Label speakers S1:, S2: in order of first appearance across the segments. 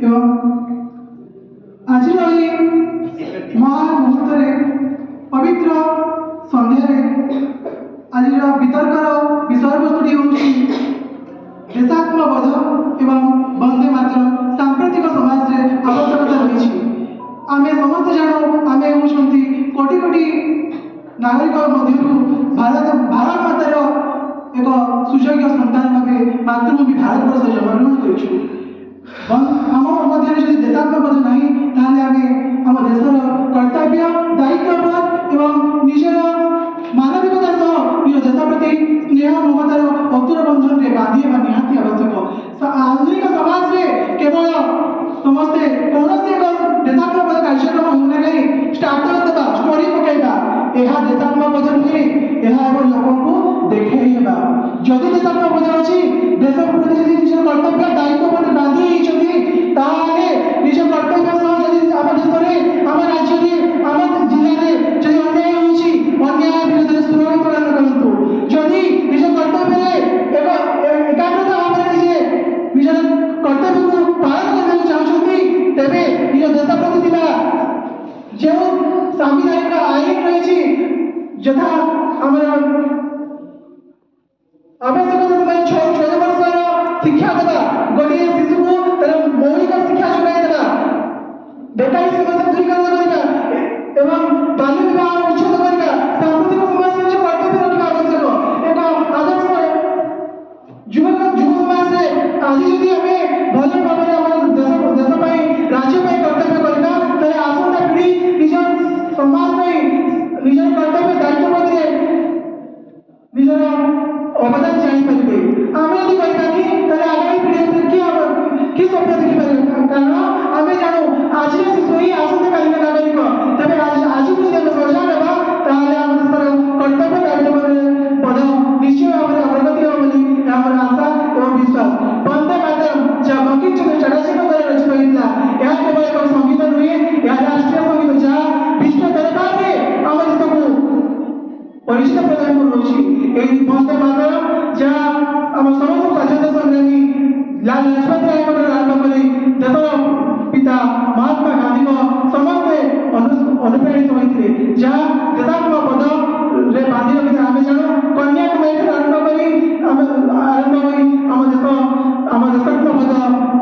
S1: एवं आज महान मुहूर्त पवित्र सन्धार आज वितर्कर विषय वस्तुटी हूँ देशात्मबोध एवं वंदे मातरम सांप्रतिक समाज रे आवश्यकता रही। आम समस्त जानू आम होती कोटि कोटि नागरिक मध्य भारत मातार एक सुयोग्य संतान भाव मातृभूमि भारतवर्ष जन्मग्रहण कर देशात्मबोध ना आम देशर कर्तव्य दायित्वबोध एवं निजर मानविकता सह निज देश प्रति स्नेह ममतार अतुर बंधन में बांधे निहाती आवश्यक। आधुनिक समाज में केवल समस्ते कौन देशात्मबोध कार्यक्रम होना नहीं स्टाटस देवा स्टोरी पकड़ा यह देशात्मबोध नुहे यह लोक को देखा जदि देशात्मबोध अच्छी देश प्रति निज कर्तव्य दायित्व बांधि निज कर्तव्य सह आम देश आम राज्य आम जिले जब अन्याय अन्याय विरोध में स्वर उत्तोलन करूँ जदि निज कर्तव्य एकाग्रता भाव में निजे निज कर्तव्य को पालन करने चाहते तेरे निज देश प्रति जो संविधानिक आईन रही यथा आम आवश्यकता समय 14 वर्षर शिक्षा देवा गोटे शिशु को मौलिक शिक्षा जोगाई देवा बेकारी समस्या दूरीकरण करवा एवं बाल्य विवाह उच्छेद करवा सांप्रतिक समाज में कर्तव्य रखा आवश्यक एक आदर्श युव समाज से आज यदि आम भल भाव में देश राज्य कर्तव्य करवा तेज आसंता पीढ़ी निज समाज निज कर्तव्य दायित्व निजर अवदान जापारे आम यदि करें आगामी पीढ़ी कि स्वप्न देखिपारे कारण आम जानू आज शिशु ही आसंतकालीन नागरिक तेज आज को सजाग होगा आम देशर कर्तव्य दायित्व निश्चय भाव में अग्रगति हो आशा और विश्वास। वंदे मातरम जहाँ बंकिम चंद्र चटर्जी रचित होता यह केवल एक संगीत नुहे यह राष्ट्रीय संगीत जहाँ विश्व दरबार में आम देश को परिचित प्रदान कर वंदे मातरम जहाँ आम समस्त स्वाधीनता संग्रामी लाल लाजपत राय आरंभ कर देशर पिता महात्मा गांधी समस्ते अनुप्राणित होते जहाँ देशात्मबोध बांधि रखी आम जानू कन्याकुमारी आरंभ आम देशात्मबोध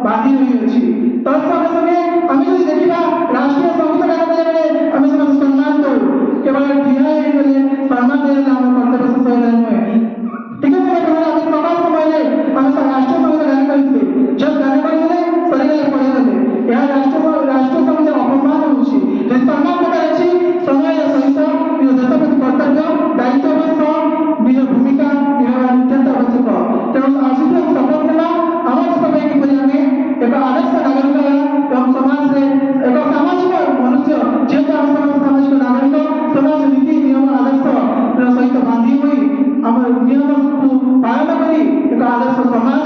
S1: बांधि रही तत्संगे संगे आम जो देखा राष्ट्रीय संगीत गान बेले आम समस्त सम्मान दो केवल ठिया सम्मान देने आम कर्तव्य शेष होगा नुहे ठीक है आम सकाल समय आम राष्ट्रीय संगीत गान करते जब गान करते सरीगले पड़ेगले यह राष्ट्र संगीत अपमान होती सम्मान प्रकार अच्छी समय सहित निज देश प्रति कर्तव्य दायित्व सह निज भूमिका निभाव नितांत आवश्यक। तेणु आसित शपथ नेमा आम देश किपरि आम एक आदर्श नागरिक एवं समाज एक सामाजिक मनुष्य जेहेतु आम समस्त सामाजिक नागरिक समाज नीति नियम आदर्श सहित बांधि हुई आम नियम को पालन कर एक आदर्श समाज